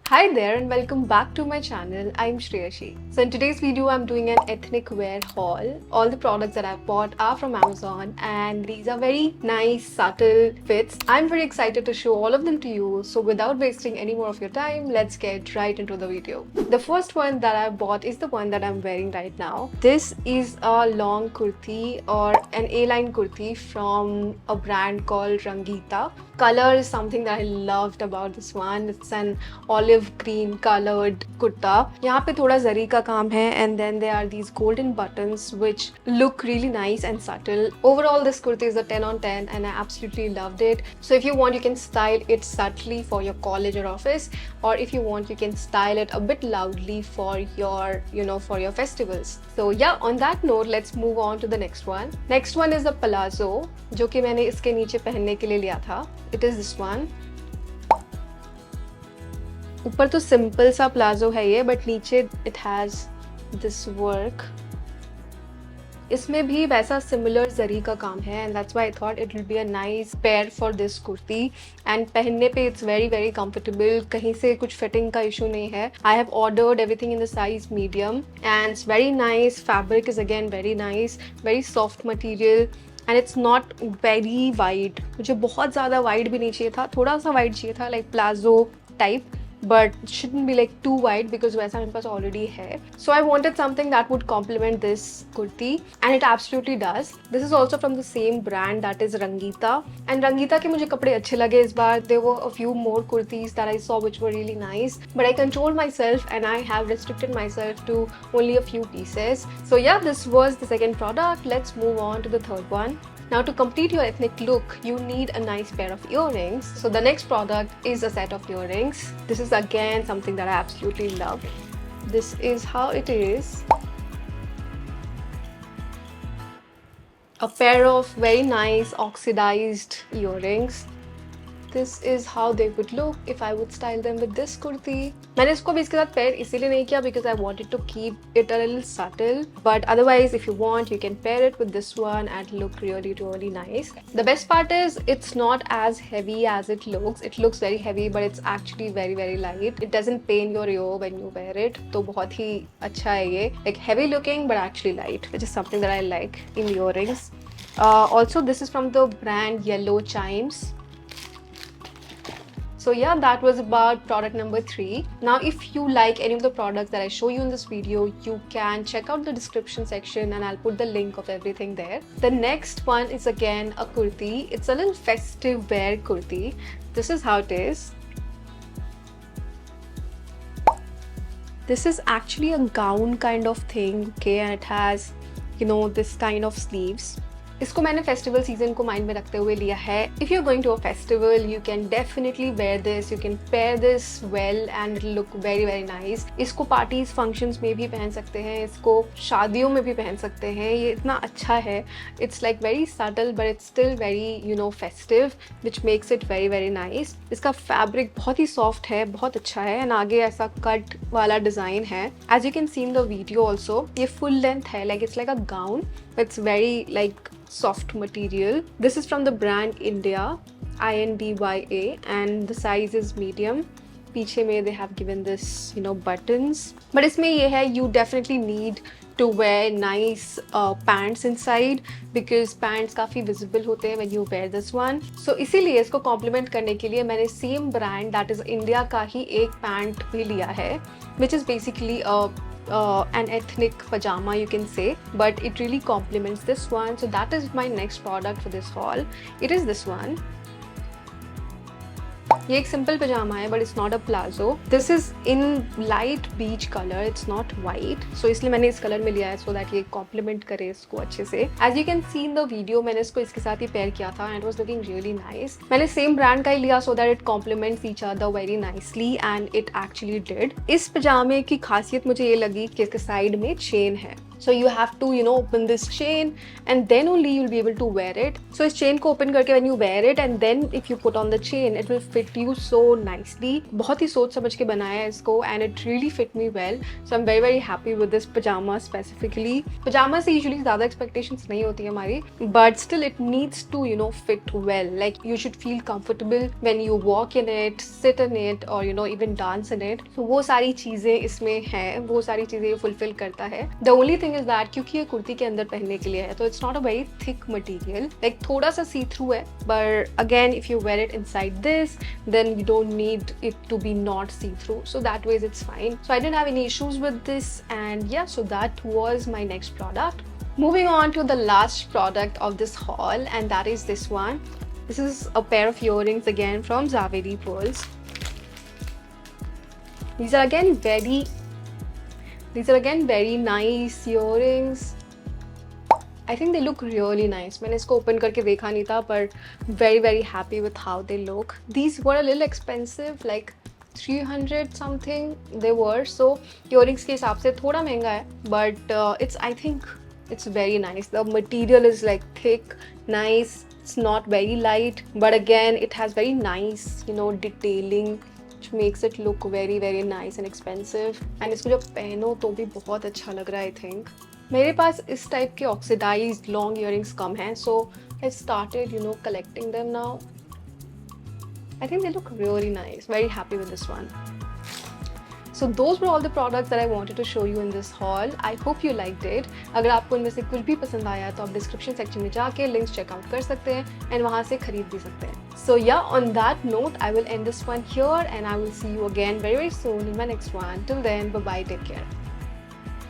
Hi there and welcome back to my channel. I'm Shreyashi. So in today's video, I'm doing an ethnic wear haul. All the products that I've bought are from Amazon and these are very nice, subtle fits. I'm very excited to show all of them to you. So without wasting any more of your time, let's get right into the video. The first one that I bought is the one that I'm wearing right now. This is a long kurti or an A-line kurti from a brand called Rangeeta. Color is something that I loved about this one. It's an olive green colored kurta. यहाँ पे थोड़ा जरी का काम है and then there are these golden buttons which look really nice and subtle. Overall this kurta is a 10 on 10 and I absolutely loved it. So if you want you can style it subtly for your college or office, or if you want you can style it a bit loudly for your for your festivals. So yeah, on that note let's move on to the next one. Next one is the palazzo जो कि मैंने इसके नीचे पहनने के लिए लिया था. It is this one. ऊपर तो सिंपल सा प्लाजो है ये, बट नीचे इट हैज दिस वर्क. इसमें भी वैसा सिमिलर जरी का काम है and that's why I thought it will be a nice pair for this kurti. And पहनने पे इट्स वेरी वेरी कंफर्टेबल. कहीं से कुछ फिटिंग का इशू नहीं है. I have ordered everything in the size medium and it's very nice. Fabric is again very nice, very soft material and it's not very wide. मुझे बहुत ज़्यादा wide भी नहीं चाहिए था, थोड़ा सा वाइड चाहिए था like palazzo type, but shouldn't be like too wide because वैसा मेरे पास already है. So I wanted something that would complement this kurti and it absolutely does. This is also from the same brand, that is Rangeeta. And Rangeeta के मुझे कपड़े अच्छे लगे इस बार. There were a few more kurtis that I saw which were really nice, but I controlled myself and I have restricted myself to only a few pieces. So yeah, this was the second product. Let's move on to the third one. Now to complete your ethnic look, you need a nice pair of earrings. So the next product is a set of earrings. This is again something that I absolutely love. This is how it is. A pair of very nice oxidized earrings. This is how they would look if I would style them with this kurti. मैंने इसको भी इसके साथ pair इसीलिए नहीं किया because I wanted to keep it a little subtle. But otherwise, if you want, you can pair it with this one and look really, really nice. The best part is it's not as heavy as it looks. It looks very heavy, but it's actually very, very light. It doesn't pain your ear when you wear it. तो बहुत ही अच्छा है ये. Like heavy looking, but actually light, which is something that I like in earrings. Also, this is from the brand Yellow Chimes. So yeah, that was about product number 3. Now if you like any of the products that I show you in this video, you can check out the description section and I'll put the link of everything there. The next one is again a kurti. It's a little festive wear kurti. This is how it is. This is actually a gown kind of thing, okay, and it has this kind of sleeves. इसको मैंने festival season को mind में रखते हुए लिया है. If you are going to a festival you can definitely wear this. You can pair this well and it look very very nice. इसको parties functions में भी पहन सकते हैं, इसको शादियों में भी पहन सकते हैं. ये इतना अच्छा है. It's like very subtle but it's still very festive which makes it very very nice. इसका फैब्रिक बहुत ही सॉफ्ट है, बहुत अच्छा है एंड आगे ऐसा कट वाला डिज़ाइन है. As you can see in the video also ये फुल लेंथ है. Like it's like a gown but it's very like soft material. This is from the brand India, INDYA, and the size is medium. पीछे में they have given this buttons, but इसमें ये है you definitely need to wear nice pants inside because pants काफ़ी visible होते हैं when you wear this one. So इसीलिए इसको complement करने के लिए मैंने same brand that is India का ही एक पैंट भी लिया है which is basically an ethnic pajama you can say, but it really complements this one. So that is my next product for this haul. It is this one. ये एक simple पजामा है but it's not a palazzo. This is in light beige colour, it's not white. So इसलिए मैंने इस colour में लिया है सो दैट ये कॉम्प्लीमेंट करे इसको अच्छे से. As you can see in the video मैंने इसको इसके साथ ही पेयर किया था and it was looking really nice. मैंने सेम ब्रांड का ही लिया so that it compliments each other very nicely and it actually did. इस पजामे की खासियत मुझे ये लगी कि इसके साइड में चेन है. So you have to, open this chain and then only you'll be able to wear it. So इस chain को open करके when you wear it and then if you put on the chain, it will fit you so nicely. बहुत ही सोच समझ के बनाया है इसको and it really fit me well. So I'm very very happy with this pajama specifically. Pajama से usually ज़्यादा expectations नहीं होती हमारी, but still it needs to, fit well. Like you should feel comfortable when you walk in it, sit in it, or even dance in it. So वो सारी चीज़ें इसमें हैं, वो सारी चीज़ें fulfill करता है. The only thing is that क्योंकि ये कुर्ती के अंदर पहनने के लिए है तो it's not a very thick material, like थोड़ा सा see through है, but again if you wear it inside this then you don't need it to be not see through, so that ways it's fine. So I didn't have any issues with this, and yeah, so that was my next product. Moving on to the last product of this haul, and that is this one. This is a pair of earrings again from Zaveri Pearls. These are again very nice earrings. I think they look really nice. मैंने इसको open करके देखा नहीं था, but very very happy with how they look. These were a little expensive, like 300 something they were. So earrings के हिसाब से थोड़ा महंगा है, but I think it's very nice. The material is like thick, nice. It's not very light, but again it has very nice, detailing, which makes it look very very nice and expensive. And इसको जब पहनो तो भी बहुत अच्छा लग रहा है. I think मेरे पास इस टाइप के oxidized long earrings कम हैं, so I started collecting them now. I think they look really nice. Very happy with this one. So those were all the products that I wanted to show you in this haul. I hope you liked it. अगर आपको इनमें से कुछ भी पसंद आया तो आप डिस्क्रिप्शन सेक्शन में जाके लिंक्स चेकआउट कर सकते हैं एंड वहाँ से खरीद भी सकते हैं. So yeah, on that note, I will end this one here and I will see you again very very soon in my next one. Till then, bye bye, take care.